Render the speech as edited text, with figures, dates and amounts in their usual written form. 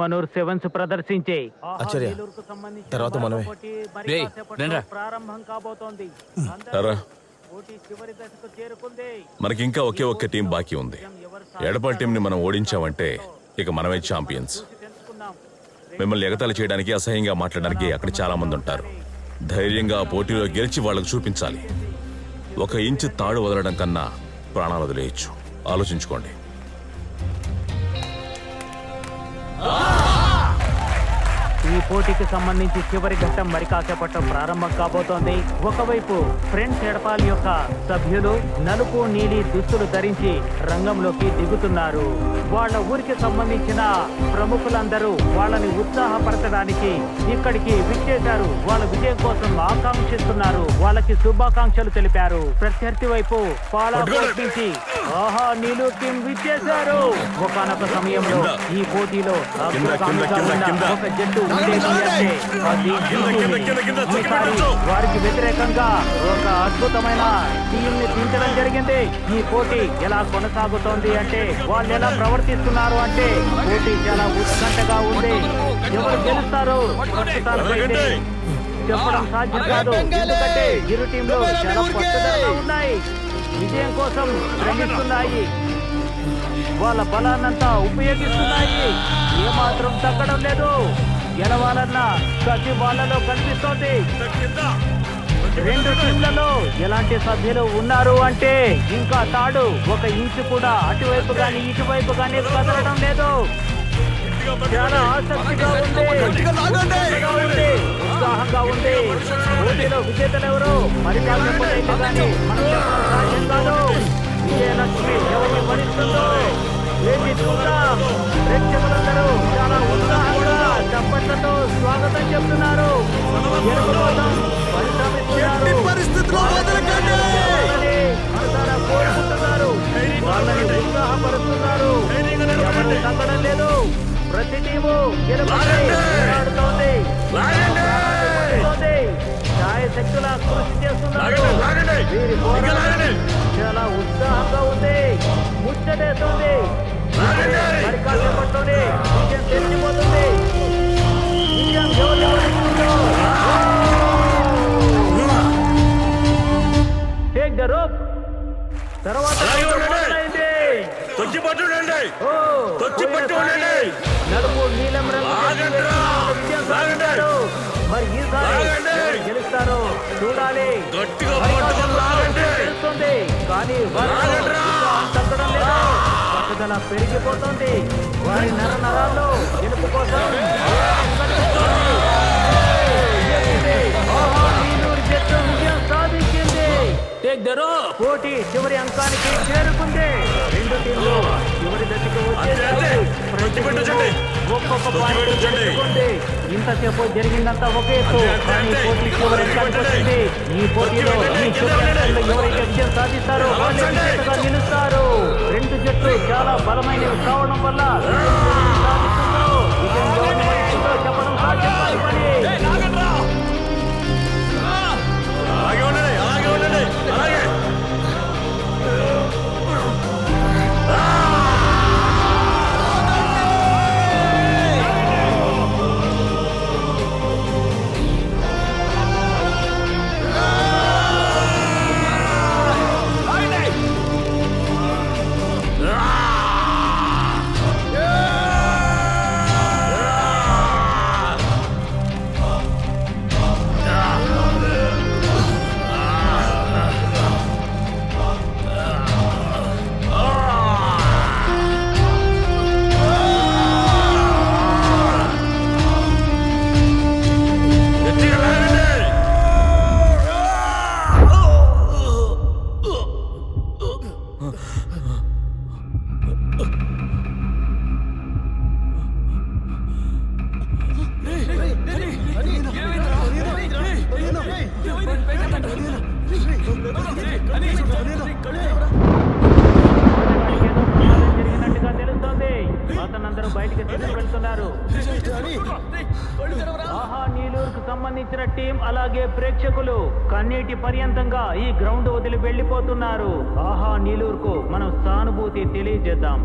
మనూర్ sevens ప్రదర్శించే ఆచార్య, తర్వాత మనమే. ప్రారంభం కాబోతోంది. పోటీ చివరి దశకు చేరుకుంది. మనకి ఇంకా ఒకే ఒక్క టీం బాకీ ఉంది. ఎడపాలి టీంని మనం ఓడించామంటే ఇక మనమే ఛాంపియన్స్. మిమ్మల్ని ఎగతాళి చేయడానికి, అసహ్యంగా మాట్లాడడానికి అక్కడ చాలా మంది ఉంటారు. ధైర్యంగా ఆ పోటీలో గెలిచి వాళ్ళకు చూపించాలి. 1 ఇంచు తాడు వదలడం కన్నా ప్రాణాలు వదిలేయచ్చు. ఆలోచించుకోండి. ఈ పోటీకి సంబంధించి చివరి ఘట్టం మరి కాసేపట్లో ప్రారంభం కాబోతోంది. ఒకవైపు ఫ్రెండ్స్ ఎడపాల్ యొక్క సభ్యులు నలుపు నీలి దుస్తులు ధరించి రంగంలోకి దిగుతున్నారు. వాళ్ళ ఊరికి సంబంధించిన ప్రముఖులందరూ వాళ్ళని ఉత్సాహపరచడానికి ఇక్కడికి విచ్చేశారు. వాళ్ళ విజయం కోసం ఆకాంక్షిస్తున్నారు. వాళ్ళకి శుభాకాంక్షలు తెలిపారు. ప్రత్యర్థి వైపు పాలాకోట్ నుంచి ఆహా నీలు టీం విచ్చేశారు. ఒకనొక సమయంలో ఈ పోటీలో ఒక జట్టు వారికి వ్యతిరేకంగా ఒక అద్భుతమైన టీం ని దించడం జరిగింది. ఈ పోటీ ఎలా కొనసాగుతోంది అంటే, వాళ్ళు ఎలా ప్రవర్తిస్తున్నారు అంటే, పోటీ చాలా ఉత్కంఠగా ఉంది. ఎవరు గెలుస్తారు ప్రస్తుతానికైతే చెప్పడం సాధ్యం కాదు. ఎందుకంటే ఇరు టీంలు చాలా పట్టుదలగా ఉన్నాయి. విజయం కోసం శ్రమిస్తున్నాయి. వాళ్ళ బలాన్నంతా ఉపయోగిస్తున్నాయి. ఏమాత్రం తగ్గడం లేదు. గెలవాలన్న ప్రతి వాళ్ళలో కనిపిస్తోంది. 2 టీంలలో ఎలాంటి సభ్యులు ఉన్నారు అంటే, ఇంకా తాడు 1 ఇంచు కూడా అటువైపు కానీ ఇటువైపు కానీ కదలడం లేదు. చాలా ఆసక్తిగా ఉంది, ఉత్సాహంగా ఉంది. పోటీలో విజేతలు ఎవరు మరి కాకపోతే కానీ మనం చెప్పడం సాధ్యం కాదు. విజయలక్ష్మి ఎవరిని భరిస్తుందో ఏంటి చూద్దాం. ప్రేక్షకులందరూ చాలా ఉత్సాహంగా చప్పట్లతో స్వాగతం చెప్తున్నారు. గెలుపు కోసం కోరుకుంటున్నారు. వాళ్ళని ఉత్సాహపరుస్తున్నారు. ఎవరు తగ్గడం లేదు. ప్రతి టీము గెలుపుతోంది. ఛాయశక్తుల కృషి చేస్తున్నారు. వీరి పోరాటం చాలా ఉత్సాహంగా ఉంది. ముచ్చటేస్తోంది. మరి కాసేపట్లోనే విజయం తెలిసిపోతుంది. విజయం టేక్ ద రోప్. తర్వాత నలుపు నీలం రంగు మరి ఈసారి గెలుస్తారు చూడాలి. తెలుస్తుంది కానీ తగ్గడం లేదు. పట్టుదల పెరిగిపోతుంది. వారి నరాల్లో గెలుపు కోసం జట్టు విజయం సాధించింది. పోటీ చివరి అంకానికి చేరుకుంది. 2 టీంలు చివరి దశకు వచ్చేసాయి. ఒక్కొక్క పాయింట్ గెలుచుకుంది. ఇంతసేపు జరిగిందంతా ఒకే కానీ పోటీ చివరి అంకానికి వచ్చింది. ఈ పోటీలో ఈ చివరి అంకంలో ఎవరైతే విజయం సాధిస్తారో వాళ్ళే విజేతగా నిలుస్తారు. 2 జట్లు చాలా బలమైనవి కావడం వల్ల చెప్పడం సాధ్యం కాని పని. అతనందరూ బయటికి తీసుకెళ్తున్నారు. ఆహా నీలూరుకు సంబంధించిన టీం అలాగే ప్రేక్షకులు కన్నీటి పర్యంతంగా ఈ గ్రౌండ్ వదిలి వెళ్లిపోతున్నారు. ఆహా నీలూరుకు మనం సానుభూతి తెలియజేద్దాం.